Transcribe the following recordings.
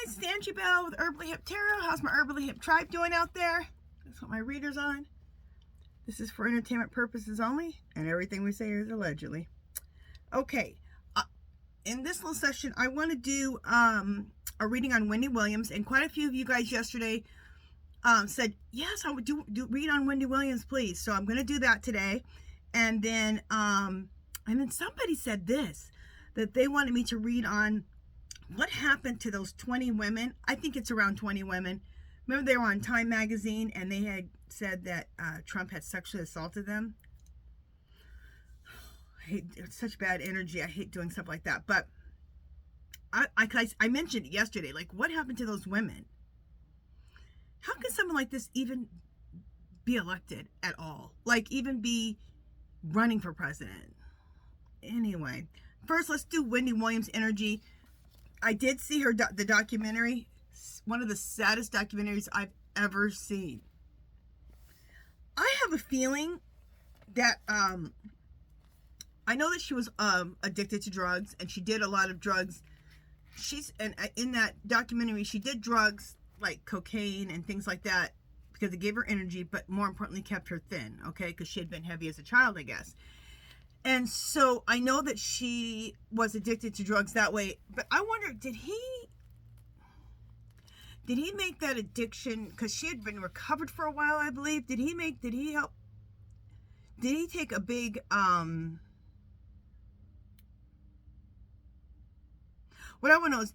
guys, it's Angie Bell with Herbally Hip Tarot. How's my Herbally Hip tribe doing out there? That's what my reader's on. This is for entertainment purposes only, and everything we say is allegedly. Okay, in this little session, I want to do a reading on Wendy Williams, and quite a few of you guys yesterday said, yes, I would do read on Wendy Williams, please. So I'm going to do that today, and then somebody said this, that they wanted me to read on what happened to those 20 women. I think it's around 20 women. Remember, they were on Time magazine and they had said that Trump had sexually assaulted them. I hate, it's such bad energy. I hate doing stuff like that. But I mentioned it yesterday, like, what happened to those women? How can someone like this even be elected at all? Like, even be running for president? Anyway, first let's do Wendy Williams energy. I did see her the documentary, one of the saddest documentaries I've ever seen. I have a feeling that I know that she was addicted to drugs, and she did a lot of drugs. And in that documentary, she did drugs like cocaine and things like that because it gave her energy, but more importantly kept her thin, okay? Because she had been heavy as a child, I guess. And so I know that she was addicted to drugs that way, but I wonder, did he make that addiction, because she had been recovered for a while, I believe. Did he take a big, what I want to know is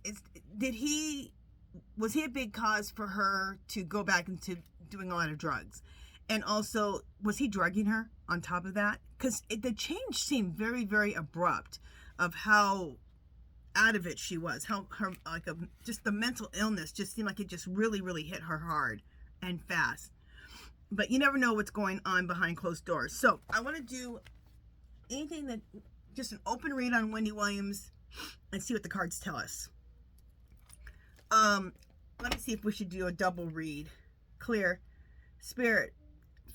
was he a big cause for her to go back into doing a lot of drugs? And also, was he drugging her on top of that? Because the change seemed very, very abrupt of how out of it she was. How her, just the mental illness just seemed like it just really, really hit her hard and fast. But you never know what's going on behind closed doors. So I want to do anything that, just an open read on Wendy Williams and see what the cards tell us. Let me see if we should do a double read. Clear. Spirit,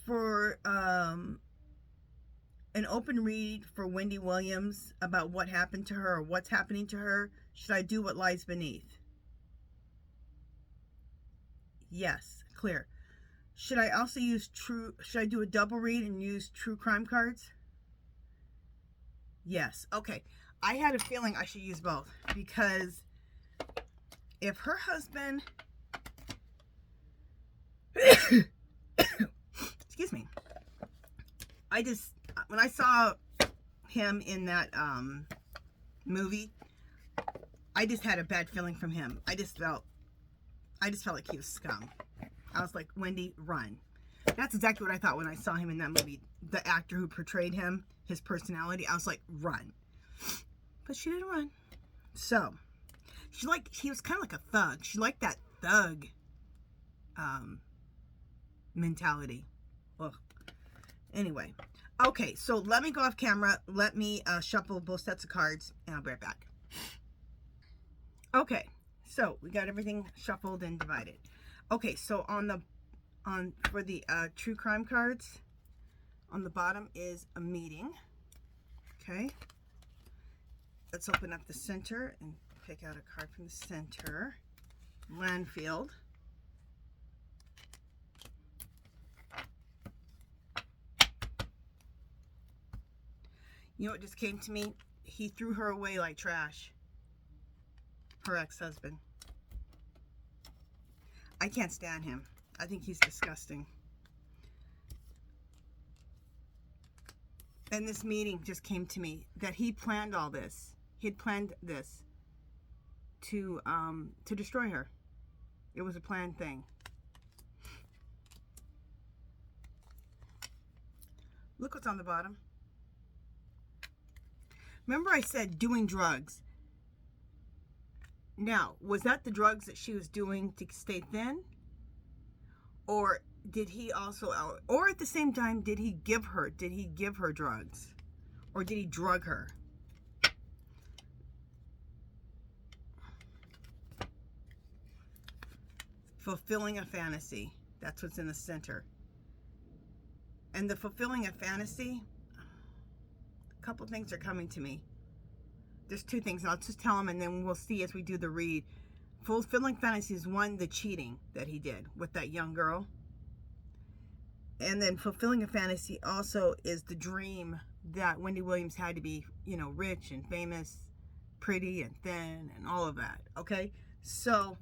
for an open read for Wendy Williams about what happened to her or what's happening to her, should I do what lies beneath? Yes, clear. Should I also use should I do a double read and use true crime cards? Yes. Okay. I had a feeling I should use both, because if her husband excuse me, when I saw him in that movie, I just had a bad feeling from him. I just felt like he was scum. I was like, Wendy, run. That's exactly what I thought when I saw him in that movie. The actor who portrayed him, his personality, I was like, run. But she didn't run. So, he was kind of like a thug. She liked that thug mentality. Ugh. Anyway, okay, so let me go off camera. Let me shuffle both sets of cards, and I'll be right back. Okay, so we got everything shuffled and divided. Okay, so for the true crime cards, on the bottom is a meeting. Okay, let's open up the center and pick out a card from the center. Landfield. You know what just came to me? He threw her away like trash. Her ex-husband. I can't stand him. I think he's disgusting. And this meeting just came to me that he planned all this. He'd planned this to destroy her. It was a planned thing. Look what's on the bottom. Remember I said doing drugs. Now, was that the drugs that she was doing to stay thin? Or did he also, or at the same time, did he give her drugs? Or did he drug her? Fulfilling a fantasy. That's what's in the center. And the fulfilling a fantasy, a couple things are coming to me. There's two things, and I'll just tell them, and then we'll see as we do the read. Fulfilling fantasy is one, the cheating that he did with that young girl. And then fulfilling a fantasy also is the dream that Wendy Williams had to be, you know, rich and famous, pretty and thin and all of that. Okay? So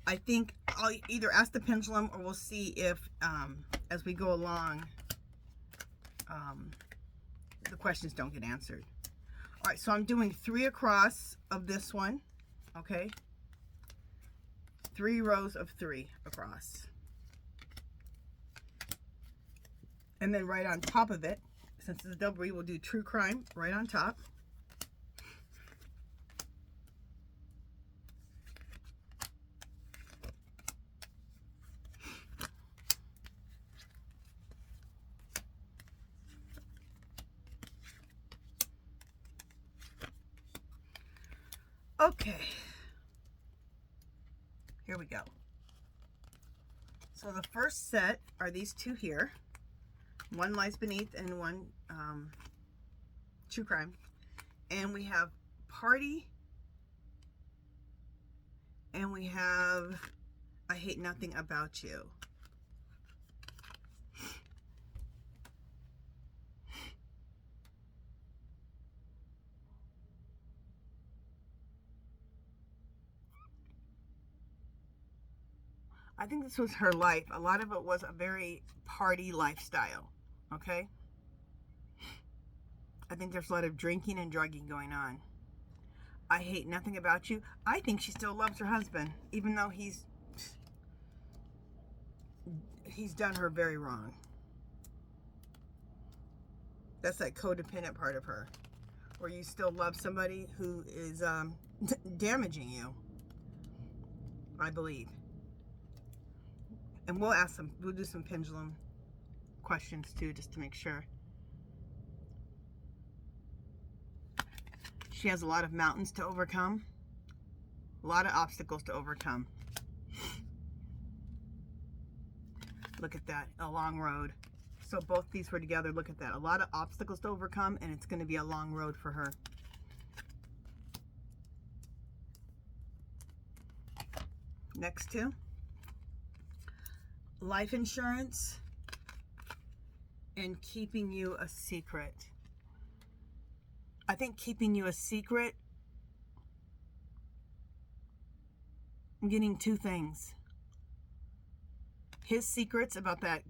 I think I'll either ask the pendulum, or we'll see if as we go along the questions don't get answered. All right, so I'm doing 3 across of this one. Okay? 3 rows of 3 across. And then right on top of it, since it's a double read, we'll do true crime right on top. Okay. Here we go. So the first set are these 2 here. One lies beneath and one true crime. And we have party. And we have I hate nothing about you. I think this was her life. A lot of it was a very party lifestyle. Okay? I think there's a lot of drinking and drugging going on. I hate nothing about you. I think she still loves her husband, even though he's done her very wrong. That's that codependent part of her, where you still love somebody who is damaging you, I believe. And we'll do some pendulum questions too, just to make sure. She has a lot of mountains to overcome, a lot of obstacles to overcome. Look at that, a long road. So both these were together. Look at that, a lot of obstacles to overcome, and it's going to be a long road for her. Next two. Life insurance and keeping you a secret. I think keeping you a secret, I'm getting 2 things. His secrets about that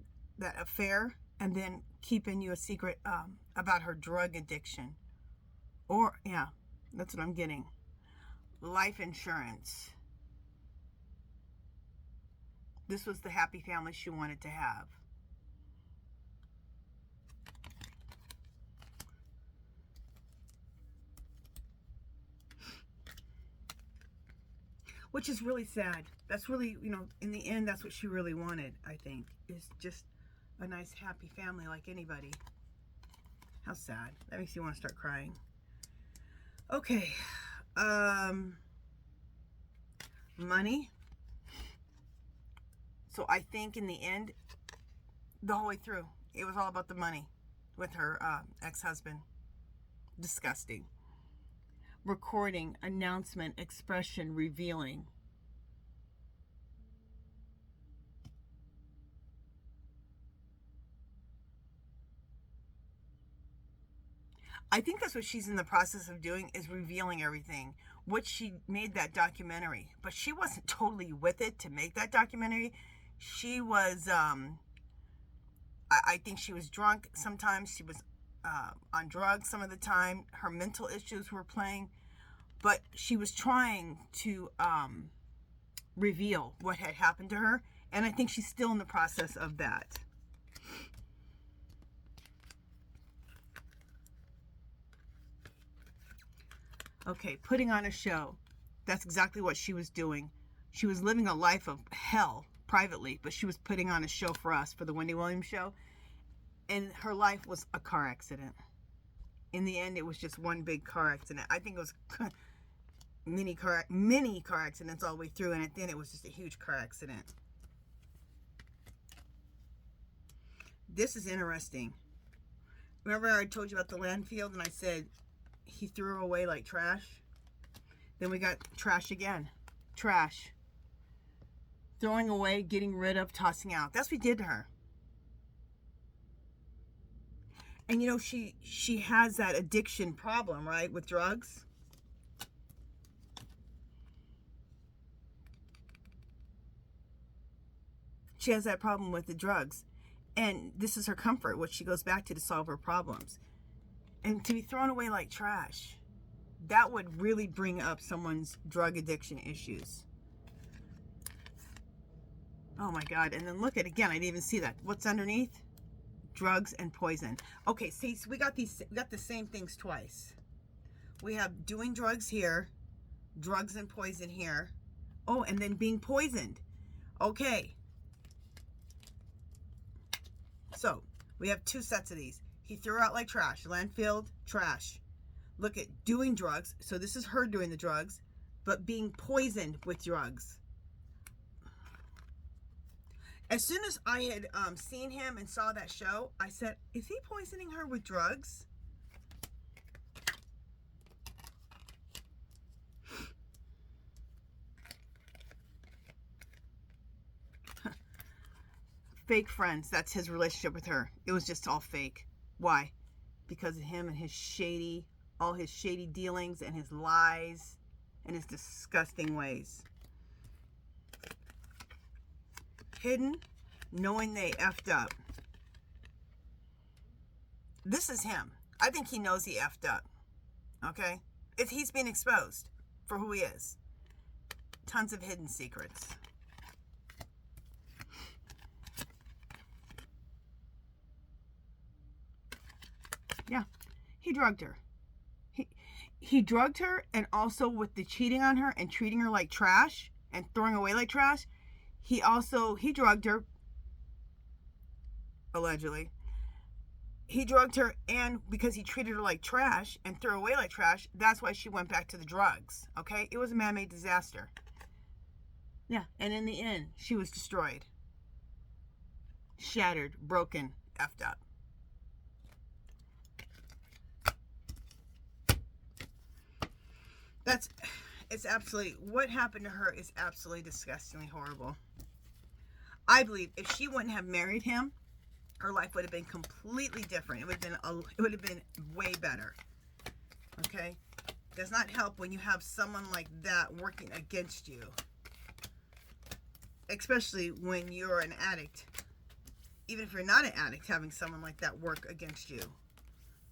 affair, and then keeping you a secret about her drug addiction. Or, yeah, that's what I'm getting. Life insurance. This was the happy family she wanted to have. Which is really sad. That's really, you know, in the end, that's what she really wanted, I think, is just a nice, happy family like anybody. How sad. That makes you want to start crying. Okay. Money. So I think in the end, the whole way through, it was all about the money with her ex-husband. Disgusting. Recording, announcement, expression, revealing. I think that's what she's in the process of doing, is revealing everything. What she made that documentary, but she wasn't totally with it to make that documentary. She was, I think she was drunk sometimes. She was on drugs some of the time. Her mental issues were playing. But she was trying to reveal what had happened to her. And I think she's still in the process of that. Okay, putting on a show. That's exactly what she was doing. She was living a life of hell privately, but she was putting on a show for us, for the Wendy Williams show. And her life was a car accident. In the end, it was just one big car accident. I think it was many car accidents all the way through, and at the end, it was just a huge car accident. This is interesting. Remember I told you about the landfill, and I said he threw her away like trash? Then we got trash again. Trash. Throwing away, getting rid of, tossing out. That's what we did to her. And you know, she has that addiction problem, right, with drugs. She has that problem with the drugs. And this is her comfort, what she goes back to solve her problems. And to be thrown away like trash, that would really bring up someone's drug addiction issues. Oh my God. And then look at, again, I didn't even see that. What's underneath? Drugs and poison. Okay, see, so we got the same things twice. We have doing drugs here, drugs and poison here. Oh, and then being poisoned. Okay. So, we have two sets of these. He threw her out like trash. Landfill, trash. Look at doing drugs. So this is her doing the drugs, but being poisoned with drugs. As soon as I had seen him and saw that show, I said, is he poisoning her with drugs? Fake friends. That's his relationship with her. It was just all fake. Why? Because of him and his shady, all his shady dealings and his lies and his disgusting ways. Hidden, knowing they effed up. This is him. I think he knows he effed up. Okay? He's being exposed for who he is. Tons of hidden secrets. Yeah, he drugged her. He drugged her, and also with the cheating on her and treating her like trash and throwing away like trash, he drugged her, allegedly. He drugged her, and because he treated her like trash and threw her away like trash, that's why she went back to the drugs, okay? It was a man-made disaster. Yeah, and in the end, she was destroyed. Shattered, broken, effed up. It's absolutely, what happened to her is absolutely disgustingly horrible. I believe if she wouldn't have married him, her life would have been completely different. It would have been way better. Okay? Does not help when you have someone like that working against you. Especially when you're an addict. Even if you're not an addict, having someone like that work against you,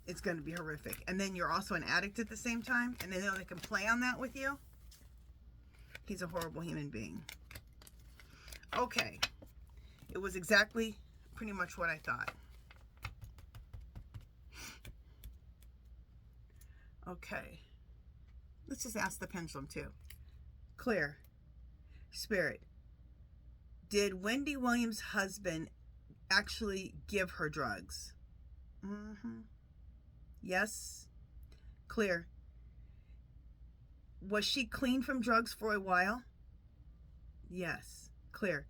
it's going to be horrific. And then you're also an addict at the same time, and they know they can play on that with you. He's a horrible human being. Okay. It was exactly pretty much what I thought. Okay. Let's just ask the pendulum too. Clear. Spirit. Did Wendy Williams' husband actually give her drugs? Mm-hmm. Yes. Clear. Was she clean from drugs for a while? Yes. Clear.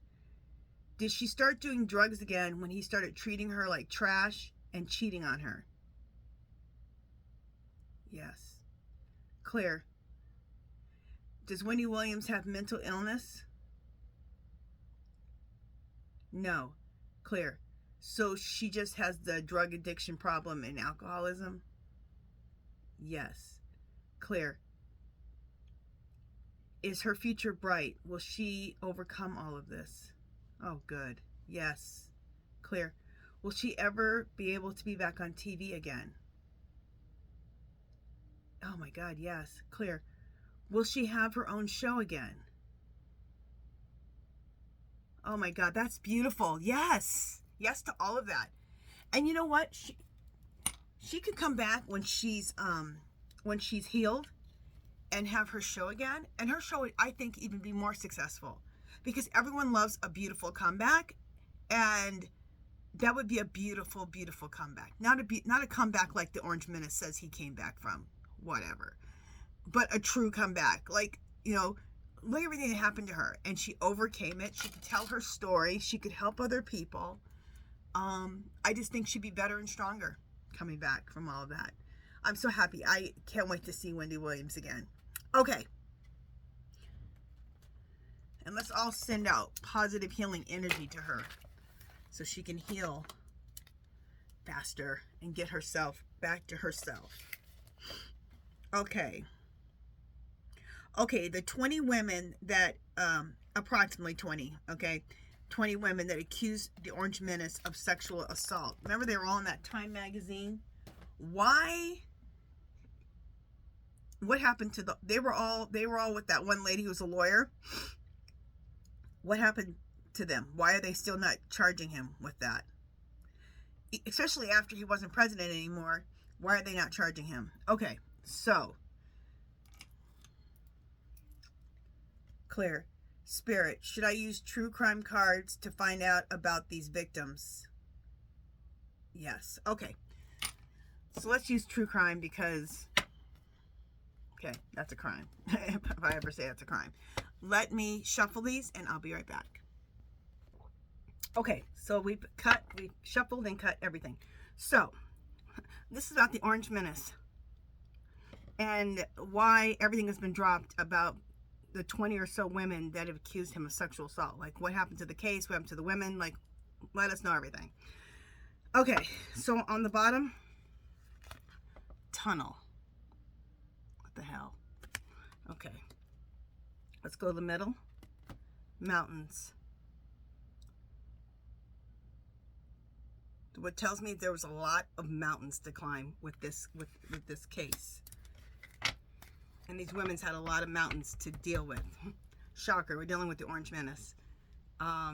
Did she start doing drugs again when he started treating her like trash and cheating on her? Yes. Clear. Does Wendy Williams have mental illness? No. Clear. So she just has the drug addiction problem and alcoholism? Yes. Clear. Is her future bright? Will she overcome all of this? Oh, good. Yes. Clear. Will she ever be able to be back on TV again? Oh my God, yes. Clear. Will she have her own show again? Oh my God, that's beautiful. Yes. Yes to all of that. And you know what? She could come back when she's healed and have her show again. And her show would, I think, even be more successful. Because everyone loves a beautiful comeback. And that would be a beautiful, beautiful comeback. Not a comeback like the Orange Menace says he came back from. Whatever. But a true comeback. Like, you know, look at everything that happened to her. And she overcame it. She could tell her story. She could help other people. I just think she'd be better and stronger coming back from all of that. I'm so happy. I can't wait to see Wendy Williams again. Okay. let's all send out positive healing energy to her so she can heal faster and get herself back to herself. Okay. Okay, the 20 women that, approximately 20, okay, 20 women that accused the Orange Menace of sexual assault. Remember, they were all in that Time magazine? Why? What happened to they were all with that one lady who was a lawyer. What happened to them? Why are they still not charging him with that? Especially after he wasn't president anymore. Why are they not charging him? Okay, so clear. Spirit, should I use true crime cards to find out about these victims? Yes. Okay. So let's use true crime because, okay, that's a crime. If I ever say that's a crime. Let me shuffle these and I'll be right back. Okay, so we've shuffled and cut everything. So this is about the Orange Menace and why everything has been dropped about the 20 or so women that have accused him of sexual assault. Like, what happened to the case? What happened to the women? Like, let us know everything. Okay, so on the bottom, tunnel. What the hell? Okay. Let's go to the middle. Mountains. What tells me there was a lot of mountains to climb with this case. And these women's had a lot of mountains to deal with. Shocker, we're dealing with the Orange Menace. I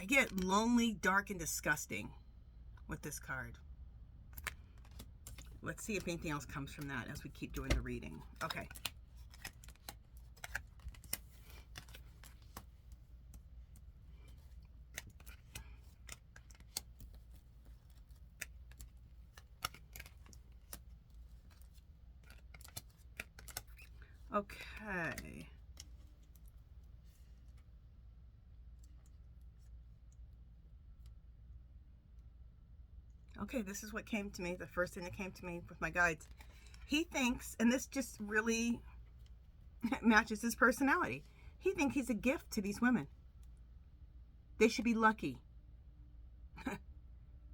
get lonely, dark, and disgusting with this card. Let's see if anything else comes from that as we keep doing the reading. Okay. Okay. Okay, this is what came to me, the first thing that came to me with my guides. He thinks, and this just really matches his personality, he thinks he's a gift to these women. They should be lucky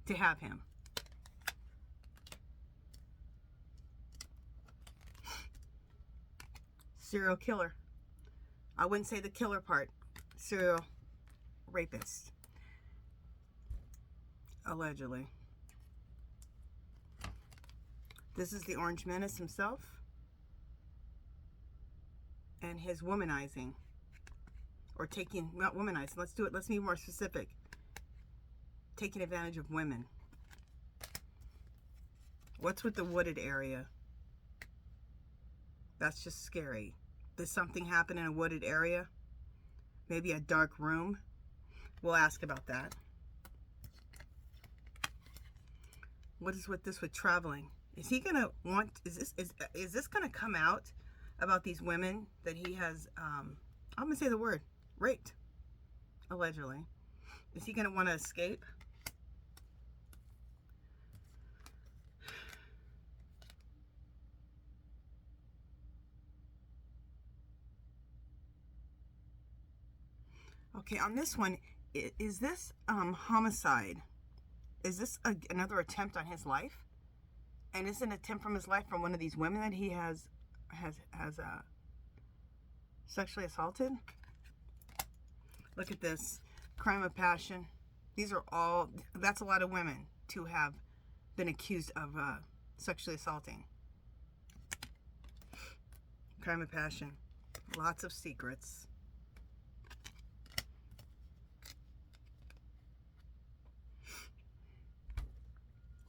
to have him. Serial killer. I wouldn't say the killer part. Serial rapist. Allegedly. This is the Orange Menace himself. And his womanizing. Or taking, not womanizing, let's do it, let's be more specific. Taking advantage of women. What's with the wooded area? That's just scary. Does something happen in a wooded area? Maybe a dark room? We'll ask about that. What is with this with traveling? Is he gonna want, is this gonna come out about these women that he has, I'm gonna say the word, raped, allegedly? Is he gonna want to escape? Okay, on this one, is this homicide? Is this another attempt on his life? And is it an attempt from his life from one of these women that he has sexually assaulted? Look at this. Crime of passion. These are all, that's a lot of women to have been accused of sexually assaulting. Crime of passion. Lots of secrets.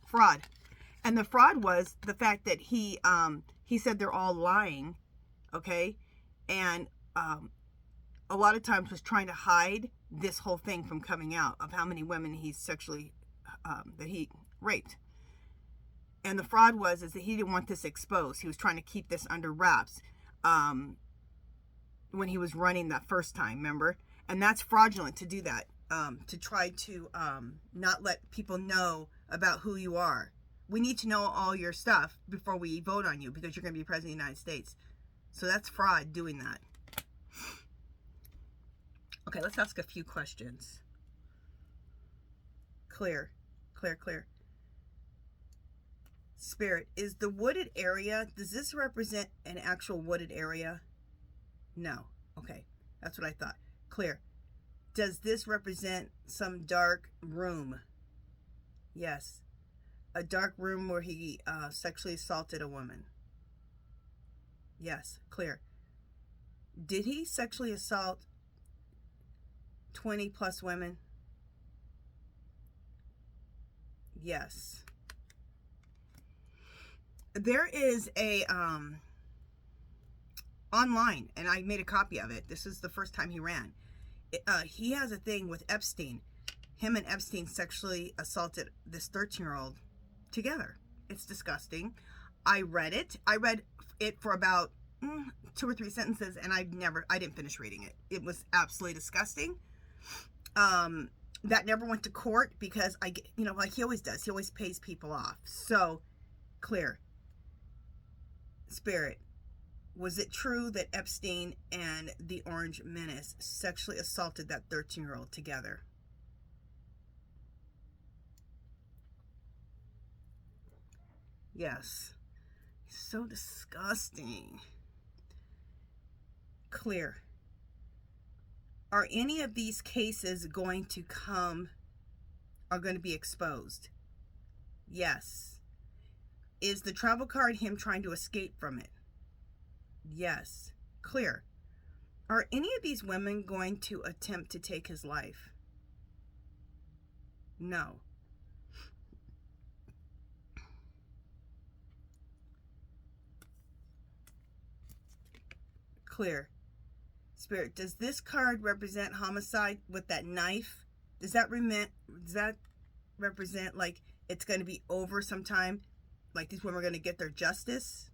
Fraud. And the fraud was the fact that he said they're all lying, okay? And a lot of times was trying to hide this whole thing from coming out of how many women he sexually, that he raped. And the fraud was that he didn't want this exposed. He was trying to keep this under wraps when he was running that first time, remember? And that's fraudulent to do that, to try to not let people know about who you are we need to know all your stuff before we vote on you because you're going to be president of the United States. So that's fraud doing that. Okay, let's ask a few questions. Clear. Spirit, is the wooded area, does this represent an actual wooded area? No. Okay, that's what I thought. Clear. Does this represent some dark room? Yes. A dark room where he sexually assaulted a woman. Yes. Clear. Did he sexually assault 20 plus women? Yes. There is a online, and I made a copy of it. This is the first time he ran. He has a thing with Epstein. Him and Epstein sexually assaulted this 13-year-old together. It's disgusting. I read it. I read it for about 2 or 3 sentences, and I didn't finish reading it. It was absolutely disgusting. That never went to court because like he always does. He always pays people off. So, clear. Spirit, was it true that Epstein and the Orange Menace sexually assaulted that 13-year-old together? Yes. So disgusting. Clear. Are any of these cases going to be exposed? Yes. Is the travel card him trying to escape from it? Yes. Clear. Are any of these women going to attempt to take his life? No. Clear. Spirit, does this card represent homicide with that knife? Does that represent like it's going to be over sometime? Like these women are going to get their justice?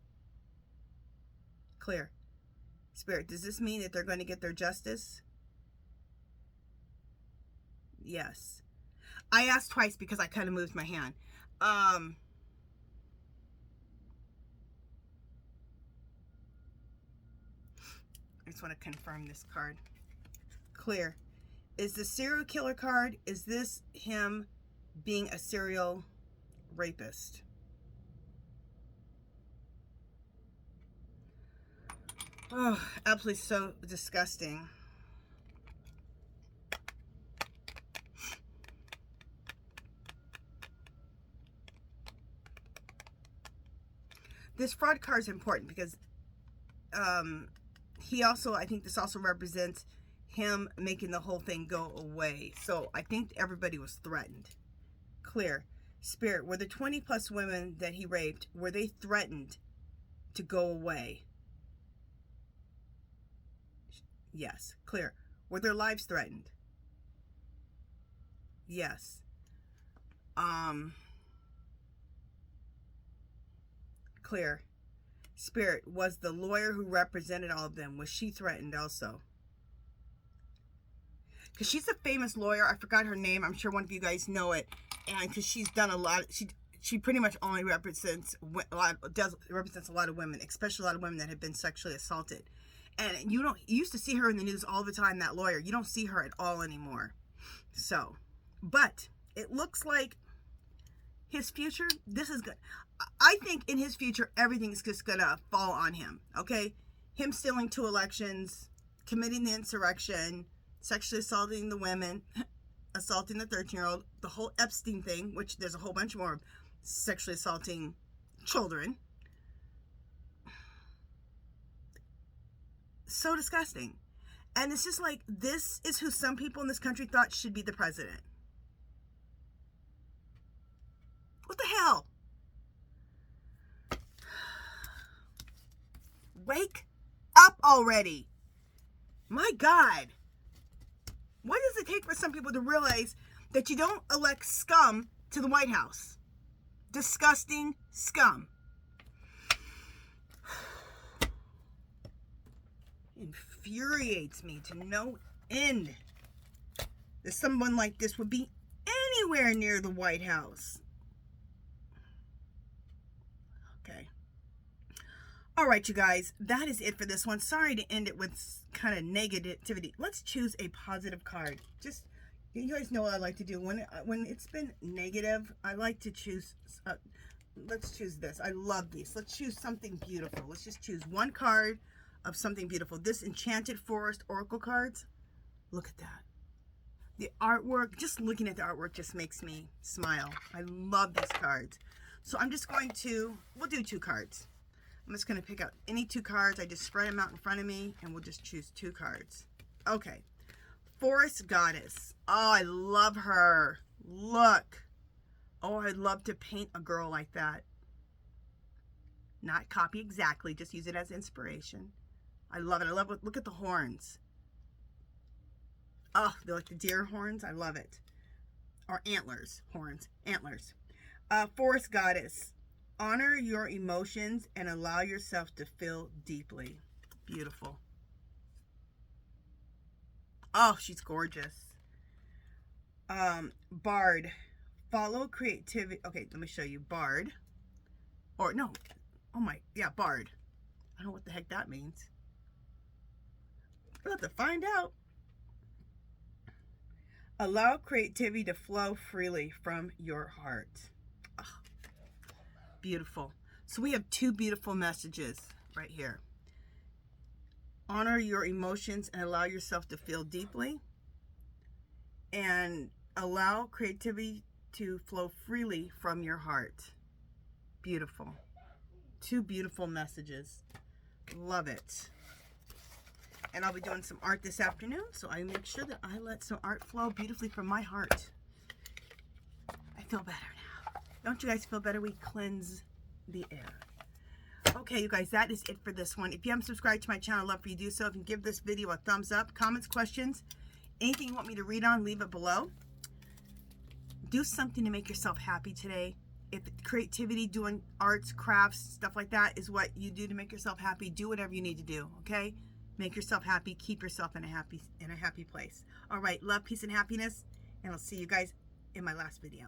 Clear. Spirit, does this mean that they're going to get their justice? Yes. I asked twice because I kind of moved my hand. I just want to confirm this card. Clear. Is the serial killer card, is this him being a serial rapist? Oh, absolutely so disgusting. This fraud card is important because I think this also represents him making the whole thing go away. So I think everybody was threatened. Clear. Spirit, were the 20 plus women that he raped, were they threatened to go away? Yes. Clear. Were their lives threatened? Yes. Clear. Spirit, was the lawyer who represented all of them, was she threatened also? Because she's a famous lawyer. I forgot her name. I'm sure one of you guys know it. And because she's done a lot, she pretty much only represents a lot of women, especially a lot of women that have been sexually assaulted. And you used to see her in the news all the time, that lawyer. You don't see her at all anymore. So, but it looks like his future, this is good. I think in his future, everything's just going to fall on him, okay? Him stealing 2 elections, committing the insurrection, sexually assaulting the women, assaulting the 13-year-old, the whole Epstein thing, which there's a whole bunch more sexually assaulting children. So disgusting. And it's just like, this is who some people in this country thought should be the president. What the hell? Wake up already. My God. What does it take for some people to realize that you don't elect scum to the White House? Disgusting scum. Infuriates me to no end that someone like this would be anywhere near the White House. All right, you guys, that is it for this one. Sorry to end it with kind of negativity. Let's choose a positive card. Just, you guys know what I like to do. When it's been negative, I like to choose, let's choose this. I love these. Let's choose something beautiful. Let's just choose one card of something beautiful. This Enchanted Forest Oracle cards. Look at that. The artwork, just looking at the artwork just makes me smile. I love these cards. So I'm just going to, we'll do 2 cards. I'm just going to pick out any 2 cards. I just spread them out in front of me, and we'll just choose 2 cards. Okay. Forest Goddess. Oh, I love her. Look. Oh, I'd love to paint a girl like that. Not copy exactly. Just use it as inspiration. I love it. I love it. Look at the horns. Oh, they're like the deer horns. I love it. Or antlers. Horns. Antlers. Forest Goddess. Honor your emotions and allow yourself to feel deeply. Beautiful. Oh, she's gorgeous. Bard. Follow creativity. Okay, let me show you. Bard. Or no. Oh my. Yeah, Bard. I don't know what the heck that means. We'll have to find out. Allow creativity to flow freely from your heart. Oh, beautiful. So we have 2 beautiful messages right here. Honor your emotions and allow yourself to feel deeply. And allow creativity to flow freely from your heart. Beautiful. 2 beautiful messages. Love it. And I'll be doing some art this afternoon, so I make sure that I let some art flow beautifully from my heart. I feel better now. Don't you guys feel better? We cleanse the air. Okay, you guys, that is it for this one. If you haven't subscribed to my channel, I'd love for you to do so. If you can give this video a thumbs up, comments, questions, anything you want me to read on, leave it below. Do something to make yourself happy today. If creativity, doing arts, crafts, stuff like that is what you do to make yourself happy, do whatever you need to do, okay? Make yourself happy. Keep yourself in a happy place. All right. Love, peace, and happiness. And I'll see you guys in my last video.